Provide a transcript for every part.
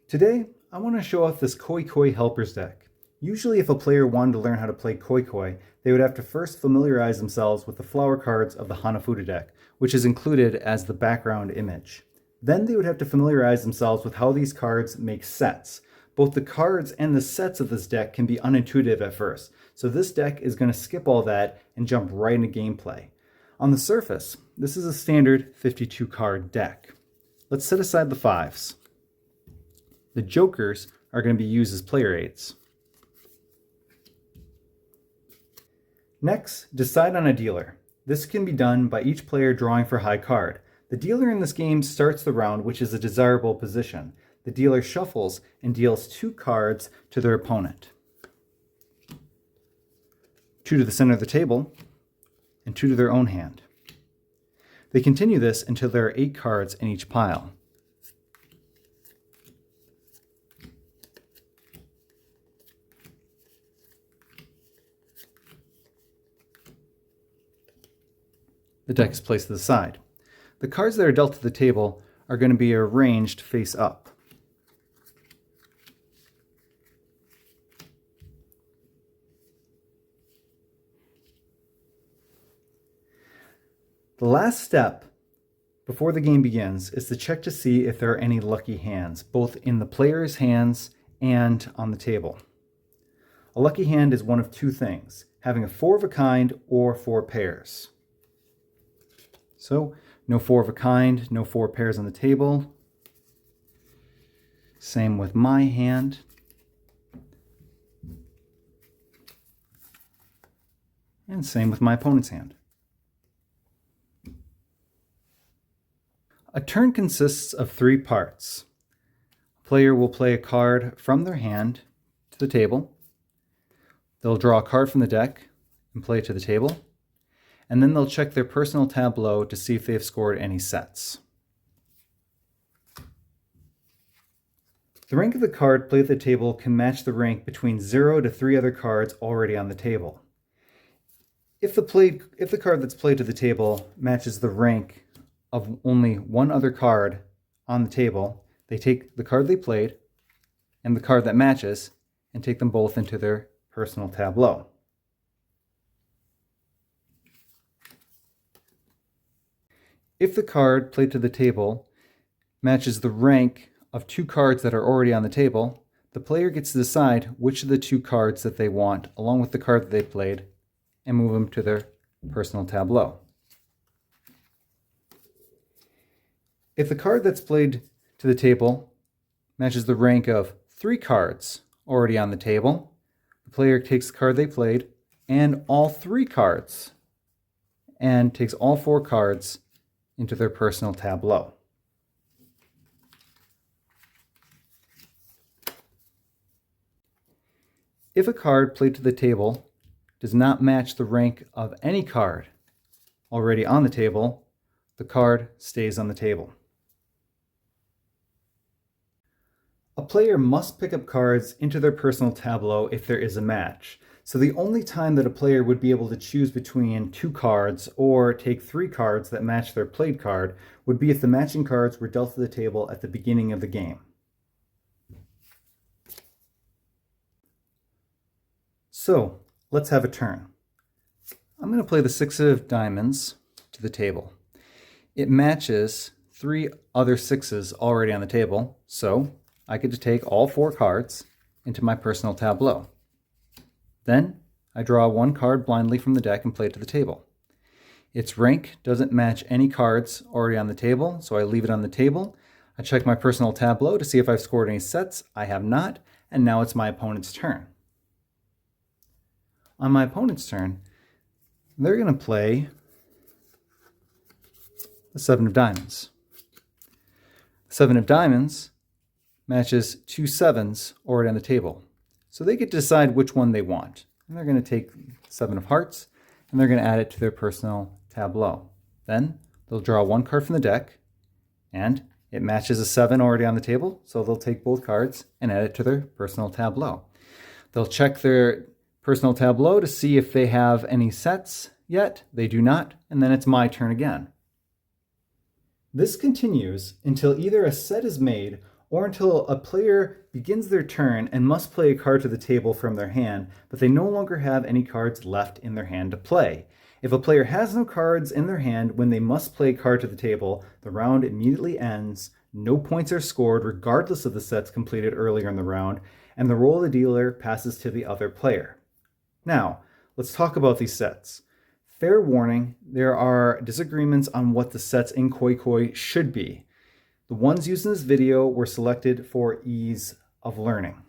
Today, I want to show off this Koi Koi Helpers deck. Usually if a player wanted to learn how to play Koi Koi, they would have to first familiarize themselves with the flower cards of the Hanafuda deck, which is included as the background image. Then they would have to familiarize themselves with how these cards make sets. Both the cards and the sets of this deck can be unintuitive at first, so this deck is going to skip all that and jump right into gameplay. On the surface, this is a standard 52 card deck. Let's set aside the fives. The jokers are going to be used as player aids. Next, decide on a dealer. This can be done by each player drawing for high card. The dealer in this game starts the round, which is a desirable position. The dealer shuffles and deals 2 cards to their opponent. 2 to the center of the table, and 2 to their own hand. They continue this until there are 8 cards in each pile. The deck is placed to the side. The cards that are dealt to the table are going to be arranged face up. The last step before the game begins is to check to see if there are any lucky hands, both in the player's hands and on the table. A lucky hand is one of 2 things, having a 4 of a kind or 4 pairs. So, no 4 of a kind, no 4 pairs on the table. Same with my hand. And same with my opponent's hand. A turn consists of 3 parts. A player will play a card from their hand to the table. They'll draw a card from the deck and play it to the table. And then they'll check their personal tableau to see if they've scored any sets. The rank of the card played at the table can match the rank between 0 to 3 other cards already on the table. If the card that's played to the table matches the rank of only 1 other card on the table, they take the card they played and the card that matches and take them both into their personal tableau. If the card played to the table matches the rank of 2 cards that are already on the table, the player gets to decide which of the 2 cards that they want, along with the card that they played, and move them to their personal tableau. If the card that's played to the table matches the rank of 3 cards already on the table, the player takes the card they played and all 3 cards, and takes all 4 cards into their personal tableau. If a card played to the table does not match the rank of any card already on the table, the card stays on the table. A player must pick up cards into their personal tableau if there is a match. So the only time that a player would be able to choose between 2 cards or take 3 cards that match their played card would be if the matching cards were dealt to the table at the beginning of the game. So let's have a turn. I'm going to play the 6 of diamonds to the table. It matches 3 other 6s already on the table, so I get to take all 4 cards into my personal tableau. Then I draw 1 card blindly from the deck and play it to the table. Its rank doesn't match any cards already on the table, so I leave it on the table. I check my personal tableau to see if I've scored any sets. I have not, and now it's my opponent's turn. On my opponent's turn, they're going to play the 7 of diamonds. The 7 of diamonds matches 2 7s already on the table. So they get to decide which one they want. And they're going to take 7 of hearts and they're going to add it to their personal tableau. Then they'll draw 1 card from the deck and it matches a 7 already on the table, so they'll take both cards and add it to their personal tableau. They'll check their personal tableau to see if they have any sets yet. They do not, and then it's my turn again. This continues until either a set is made or until a player begins their turn and must play a card to the table from their hand, but they no longer have any cards left in their hand to play. If a player has no cards in their hand when they must play a card to the table, the round immediately ends, no points are scored regardless of the sets completed earlier in the round, and the roll of the dealer passes to the other player. Now, let's talk about these sets. Fair warning, there are disagreements on what the sets in Khoikhoi should be. The ones used in this video were selected for ease of learning.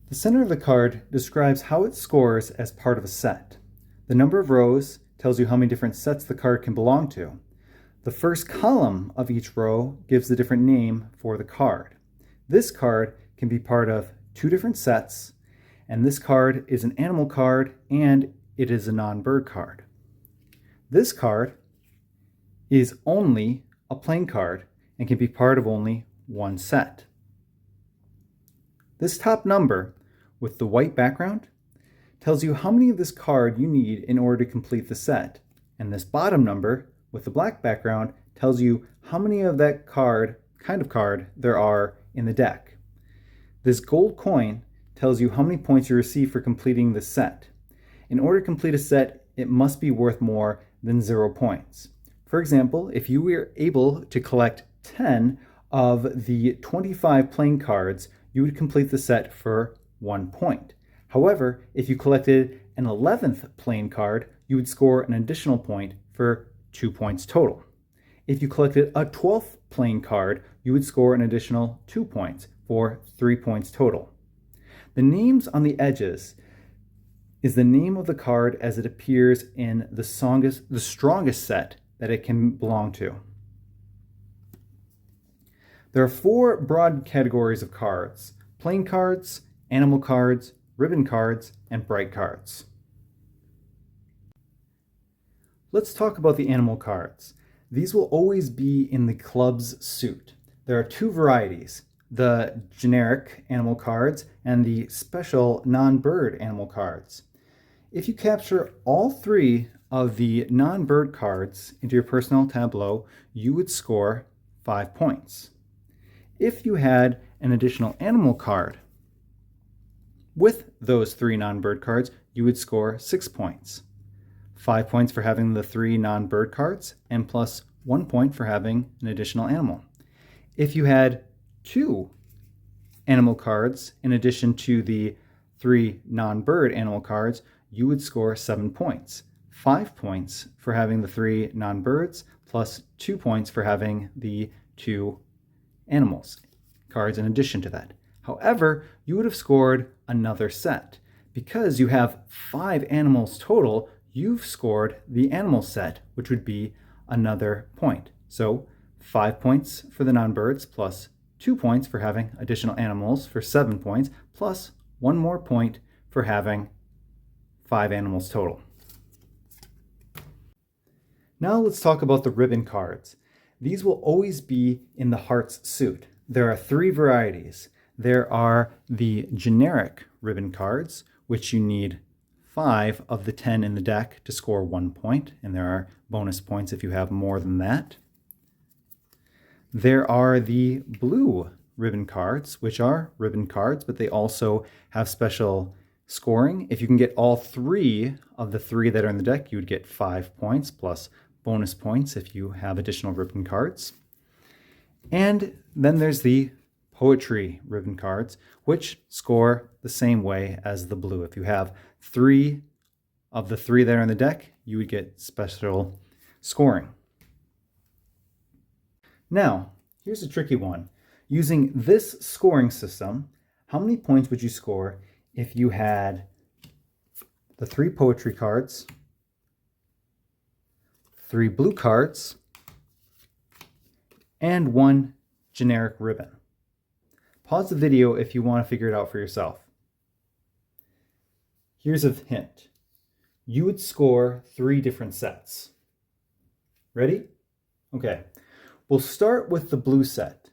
The center of the card describes how it scores as part of a set. The number of rows tells you how many different sets the card can belong to. The first column of each row gives the different name for the card. This card can be part of 2 different sets, and this card is an animal card and it is a non-bird card. This card is only a plain card and can be part of only one set. This top number with the white background tells you how many of this card you need in order to complete the set, and this bottom number with the black background tells you how many of that kind of card there are in the deck. This gold coin tells you how many points you receive for completing the set. In order to complete a set, it must be worth more than 0 points. For example, if you were able to collect 10 of the 25 playing cards, you would complete the set for 1 point. However, if you collected an 11th playing card, you would score an additional point for 2 points total. If you collected a 12th playing card, you would score an additional 2 points for 3 points total. The names on the edges is the name of the card as it appears in the strongest set that it can belong to. There are 4 broad categories of cards: plain cards, animal cards, ribbon cards, and bright cards. Let's talk about the animal cards. These will always be in the club's suit. There are 2 varieties: the generic animal cards and the special non-bird animal cards. If you capture all 3 of the non-bird cards into your personnel tableau, you would score 5 points. If you had an additional animal card with those 3 non-bird cards, you would score 6 points. 5 points for having the 3 non-bird cards, and plus 1 point for having an additional animal. If you had 2 animal cards in addition to the 3 non-bird animal cards, you would score 7 points. 5 points for having the 3 non-birds, plus 2 points for having the 2 animals cards in addition to that. However, you would have scored another set. Because you have 5 animals total, you've scored the animal set, which would be another point. So 5 points for the non-birds, plus 2 points for having additional animals for 7 points, plus 1 more point for having 5 animals total. Now let's talk about the ribbon cards. These will always be in the heart's suit. There are 3 varieties. There are the generic ribbon cards, which you need 5 of the 10 in the deck to score 1 point, and there are bonus points if you have more than that. There are the blue ribbon cards, which are ribbon cards, but they also have special scoring. If you can get all 3 of the 3 that are in the deck, you would get 5 points plus bonus points if you have additional ribbon cards. And then there's the poetry ribbon cards, which score the same way as the blue. If you have 3 of the 3 that are in the deck, you would get special scoring. Now, here's a tricky one. Using this scoring system, how many points would you score if you had the 3 poetry cards, 3 blue cards, and 1 generic ribbon? Pause the video if you want to figure it out for yourself. Here's a hint. You would score 3 different sets. Ready? Okay. We'll start with the blue set.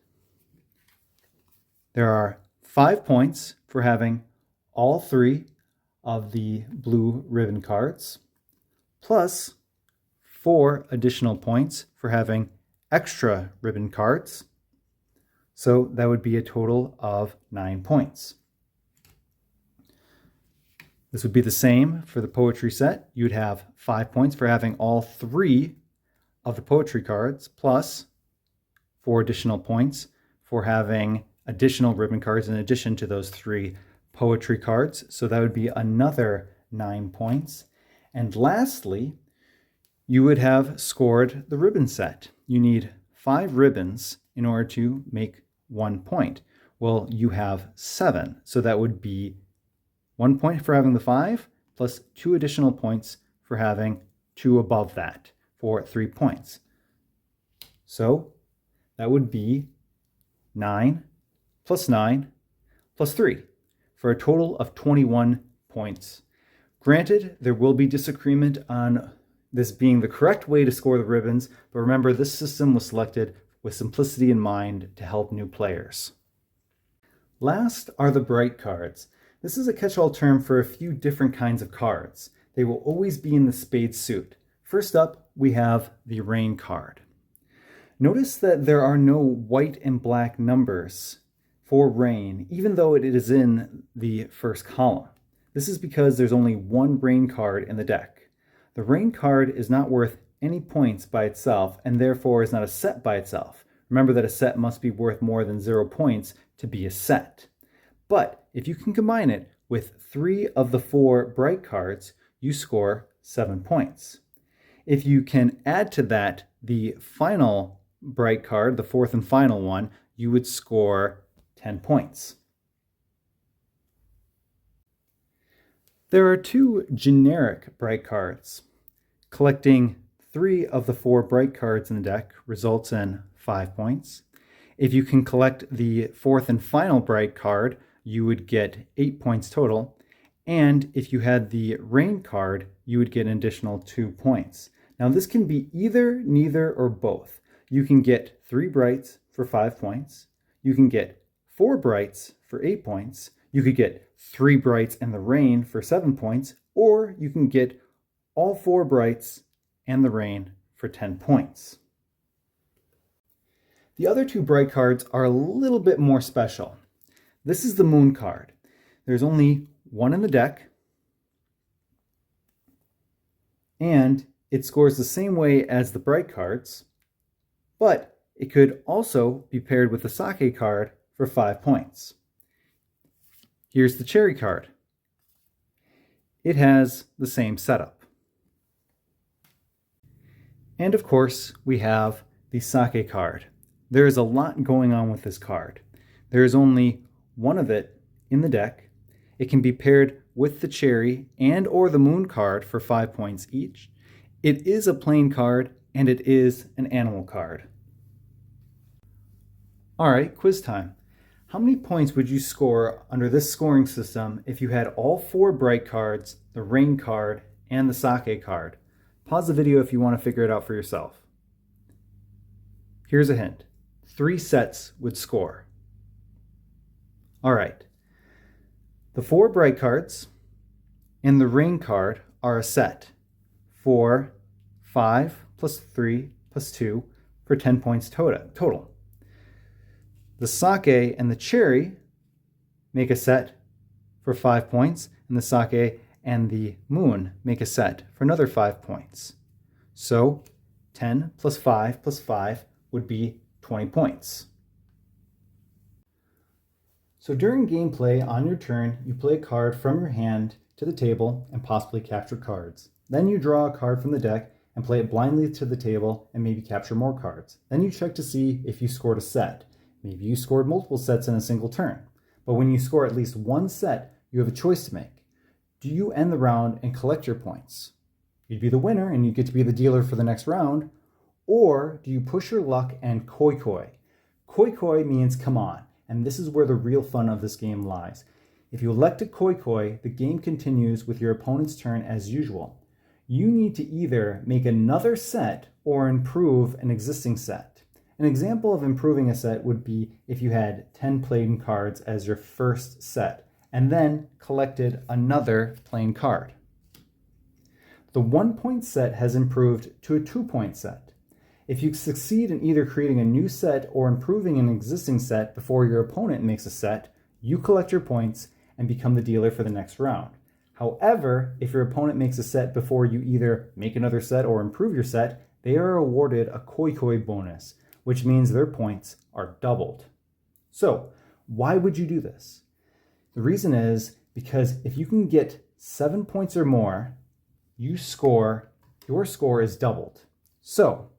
There are 5 points for having all 3 of the blue ribbon cards, plus 4 additional points for having extra ribbon cards, So that would be a total of 9 points. This would be the same for the poetry set. You'd have 5 points for having all 3 of the poetry cards, plus 4 additional points for having additional ribbon cards in addition to those 3 poetry cards. So that would be another 9 points. And lastly, you would have scored the ribbon set. You need 5 ribbons in order to make 1 point. Well, you have 7, so that would be 1 point for having the 5, plus 2 additional points for having 2 above that, for 3 points. So that would be 9 plus 9 plus 3, for a total of 21 points. Granted, there will be disagreement on this being the correct way to score the ribbons, but remember, this system was selected with simplicity in mind to help new players. Last are the bright cards. This is a catch-all term for a few different kinds of cards. They will always be in the spade suit. First up, we have the rain card. Notice that there are no white and black numbers for rain, even though it is in the first column. This is because there's only one rain card in the deck. The rain card is not worth any points by itself, and therefore is not a set by itself. Remember that a set must be worth more than 0 points to be a set. But if you can combine it with 3 of the 4 bright cards, you score 7 points. If you can add to that the final bright card, the 4th and final one, you would score 10 points. There are 2 generic bright cards. Collecting 3 of the 4 bright cards in the deck results in 5 points. If you can collect the 4th and final bright card, you would get 8 points total. And if you had the rain card, you would get an additional 2 points. Now this can be either, neither, or both. You can get 3 brights for 5 points. You can get 4 brights for 8 points. You could get 3 brights and the rain for 7 points, or you can get all 4 brights and the rain for 10 points. The other 2 bright cards are a little bit more special. This is the moon card. There's only one in the deck, and it scores the same way as the bright cards, but it could also be paired with the sake card for 5 points. Here's the cherry card. It has the same setup. And of course, we have the sake card. There is a lot going on with this card. There is only one of it in the deck. It can be paired with the cherry and or the moon card for 5 points each. It is a plain card, and it is an animal card. All right, quiz time. How many points would you score under this scoring system if you had all 4 bright cards, the rain card, and the sake card? Pause the video if you want to figure it out for yourself. Here's a hint. 3 sets would score. All right. The 4 bright cards and the rain card are a set for 5 plus 3 plus 2 for 10 points total. The sake and the cherry make a set for 5 points, and the sake and the moon make a set for another 5 points. So 10 plus 5 would be 20 points. So during gameplay, on your turn, you play a card from your hand to the table and possibly capture cards. Then you draw a card from the deck and play it blindly to the table and maybe capture more cards. Then you check to see if you scored a set. Maybe you scored multiple sets in a single turn. But when you score at least one set, you have a choice to make. Do you end the round and collect your points? You'd be the winner and you get to be the dealer for the next round. Or do you push your luck and koi koi? Koi koi means come on, and this is where the real fun of this game lies. If you elect a koi koi, the game continues with your opponent's turn as usual. You need to either make another set or improve an existing set. An example of improving a set would be if you had 10 plain cards as your first set, and then collected another plain card. The 1 point set has improved to a 2 point set. If you succeed in either creating a new set or improving an existing set before your opponent makes a set, you collect your points and become the dealer for the next round. However, if your opponent makes a set before you either make another set or improve your set, they are awarded a Koi bonus, which means their points are doubled. So, why would you do this? The reason is because if you can get 7 points or more, your score is doubled. So,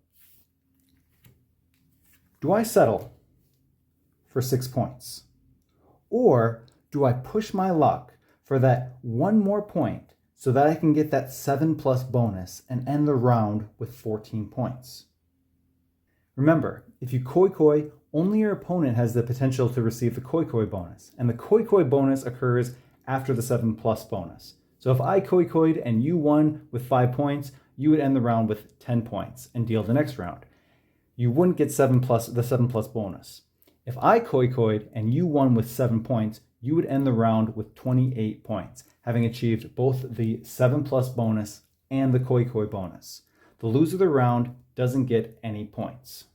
do I settle for 6 points? Or do I push my luck for that one more point so that I can get that 7+ bonus and end the round with 14 points? Remember, if you Koi, only your opponent has the potential to receive the Koi bonus, and the Koi bonus occurs after the 7+ bonus. So if I Koi'd and you won with 5 points, you would end the round with 10 points and deal the next round. You wouldn't get the 7+ bonus. If I Koi'd and you won with 7 points, you would end the round with 28 points, having achieved both the 7+ bonus and the Koi bonus. The loser of the round doesn't get any points.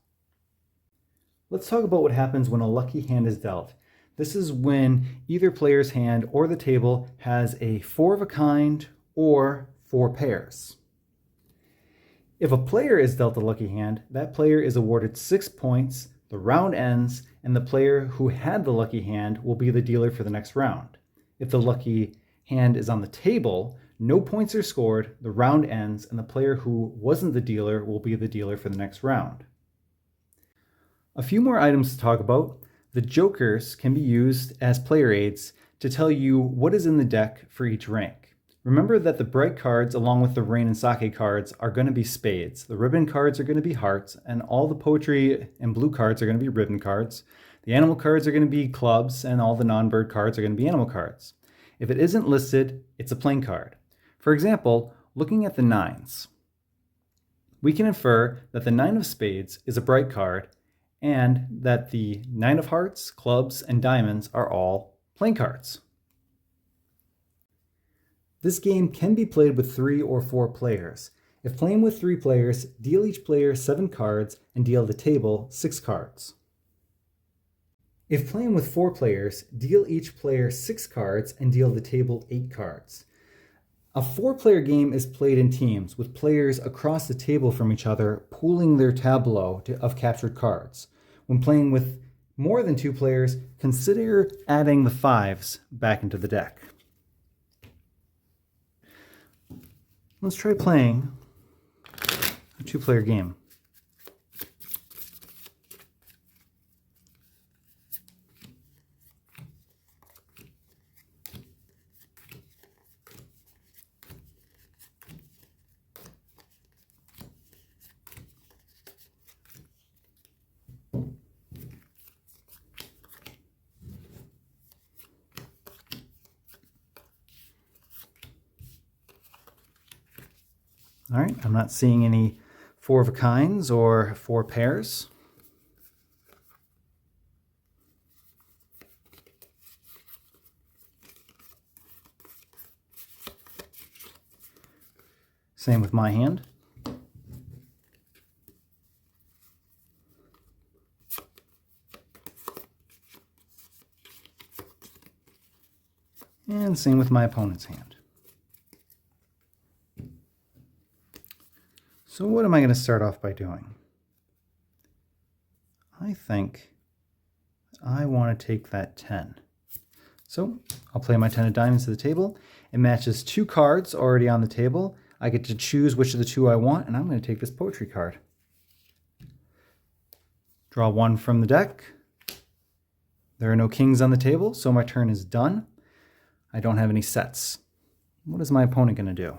Let's talk about what happens when a lucky hand is dealt. This is when either player's hand or the table has a 4 of a kind or 4 pairs. If a player is dealt a lucky hand, that player is awarded 6 points, the round ends, and the player who had the lucky hand will be the dealer for the next round. If the lucky hand is on the table, no points are scored, the round ends, and the player who wasn't the dealer will be the dealer for the next round. A few more items to talk about. The jokers can be used as player aids to tell you what is in the deck for each rank. Remember that the bright cards, along with the rain and sake cards, are going to be spades. The ribbon cards are going to be hearts, and all the poetry and blue cards are going to be ribbon cards. The animal cards are going to be clubs, and all the non-bird cards are going to be animal cards. If it isn't listed, it's a plain card. For example, looking at the nines, we can infer that the 9 of spades is a bright card and that the 9 of hearts, clubs, and diamonds are all plain cards. This game can be played with 3 or 4 players. If playing with 3 players, deal each player 7 cards and deal the table 6 cards. If playing with 4 players, deal each player 6 cards and deal the table 8 cards. A 4-player game is played in teams with players across the table from each other pooling their tableau of captured cards. When playing with more than 2 players, consider adding the 5s back into the deck. Let's try playing a 2-player game. All right, I'm not seeing any 4 of a kinds or 4 pairs. Same with my hand. And same with my opponent's hand. So what am I going to start off by doing? I think I want to take that 10. So I'll play my 10 of diamonds to the table. It matches 2 cards already on the table. I get to choose which of the 2 I want, and I'm going to take this poetry card. Draw 1 from the deck. There are no kings on the table, so my turn is done. I don't have any sets. What is my opponent going to do?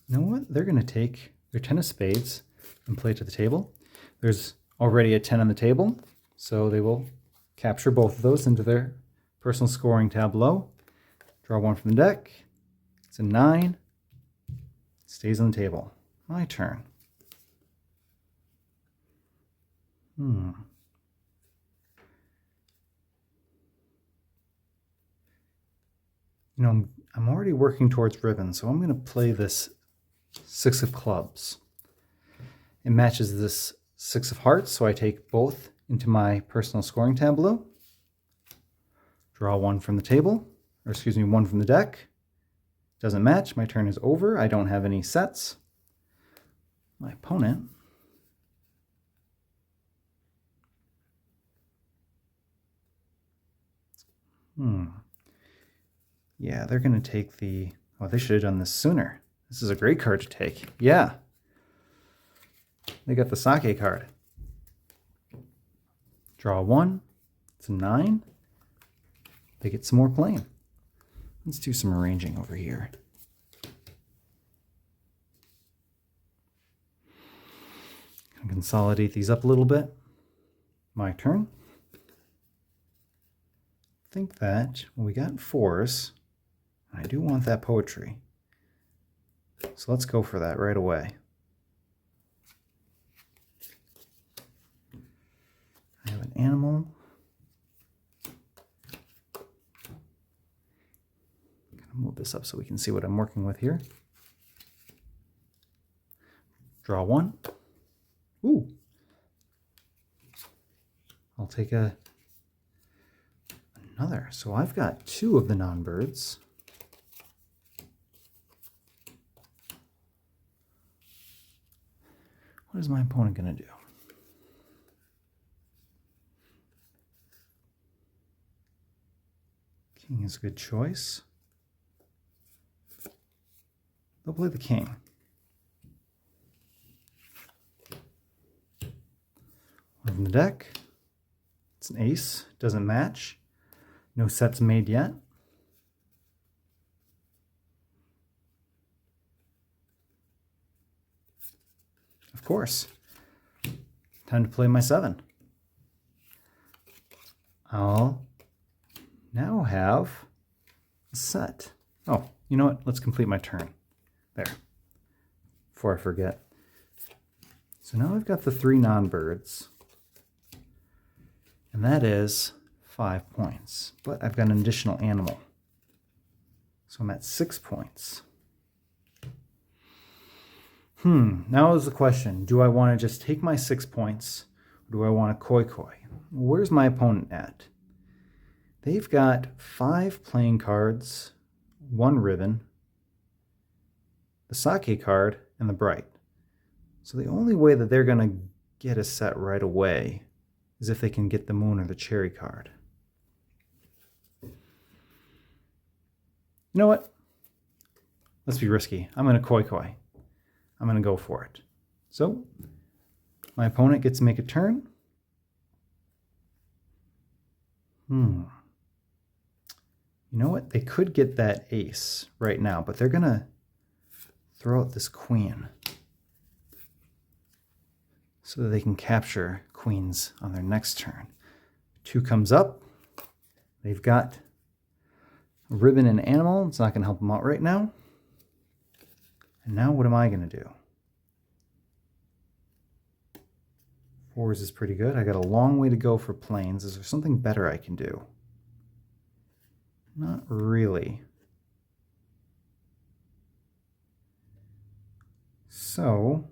You know what? They're going to take their 10 of spades and play it to the table. There's already a 10 on the table, so they will capture both of those into their personal scoring tableau. Draw 1 from the deck. It's a 9. Stays on the table. My turn. You know, I'm already working towards ribbon, so I'm going to play this 6 of clubs. It matches this 6 of hearts, so I take both into my personal scoring tableau. Draw one from the table, or excuse me, one from the deck. Doesn't match. My turn is over. I don't have any sets. My opponent yeah, they're going to take the... Oh, they should have done this sooner. This is a great card to take. Yeah. They got the Sake card. Draw one. It's a 9. They get some more playing. Let's do some arranging over here. Consolidate these up a little bit. My turn. I think that we got 4s. I do want that poetry. So let's go for that right away. I have an animal. I'm going to move this up so we can see what I'm working with here. Draw one. Ooh. I'll take another. So I've got 2 of the non-birds. What is my opponent going to do? King is a good choice. They'll play the king. One from the deck. It's an ace. Doesn't match. No sets made yet. Of course. Time to play my 7. I'll now have a set. Oh, you know what? Let's complete my turn. There. Before I forget. So now I've got the 3 non-birds. And that is 5 points. But I've got an additional animal. So I'm at 6 points. Now is the question. Do I want to just take my 6 points? Or do I want to koi? Where's my opponent at? They've got 5 playing cards, 1 ribbon, the Sake card, and the Bright. So the only way that they're going to get a set right away is if they can get the Moon or the Cherry card. You know what? Let's be risky. I'm going to koi. I'm going to go for it. So my opponent gets to make a turn. You know what? They could get that ace right now, but they're going to throw out this queen so that they can capture queens on their next turn. 2 comes up. They've got a ribbon and animal. It's not going to help them out right now. And now what am I going to do? 4s is pretty good. I got a long way to go for planes. Is there something better I can do? Not really. So,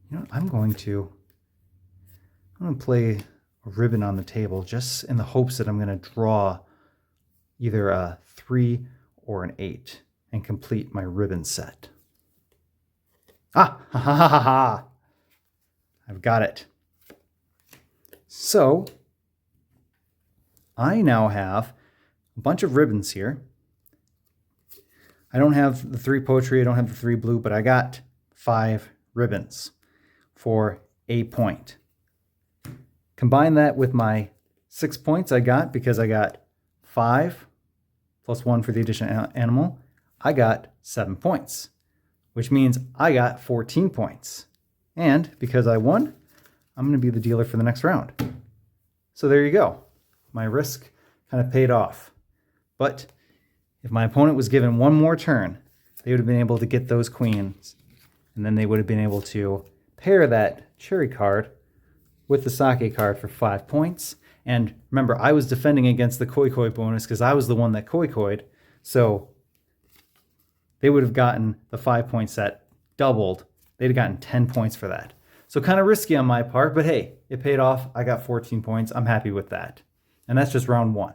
you know what? I'm going to play a ribbon on the table just in the hopes that I'm going to draw either a 3 or an 8 and complete my ribbon set. Ah! Ha ha ha ha ha! I've got it. So, I now have a bunch of ribbons here. I don't have the 3 poetry, I don't have the 3 blue, but I got 5 ribbons for a point. Combine that with my 6 points I got because I got 5 plus 1 for the additional animal. I got 7 points, which means I got 14 points. And because I won, I'm going to be the dealer for the next round. So there you go. My risk kind of paid off. But if my opponent was given one more turn, they would have been able to get those queens. And then they would have been able to pair that Cherry card with the Sake card for 5 points. And remember, I was defending against the Koi Koi bonus because I was the one that Koi Koi'd. So they would have gotten the 5-point set doubled. They'd have gotten 10 points for that. So kind of risky on my part, but hey, it paid off. I got 14 points. I'm happy with that. And that's just round 1.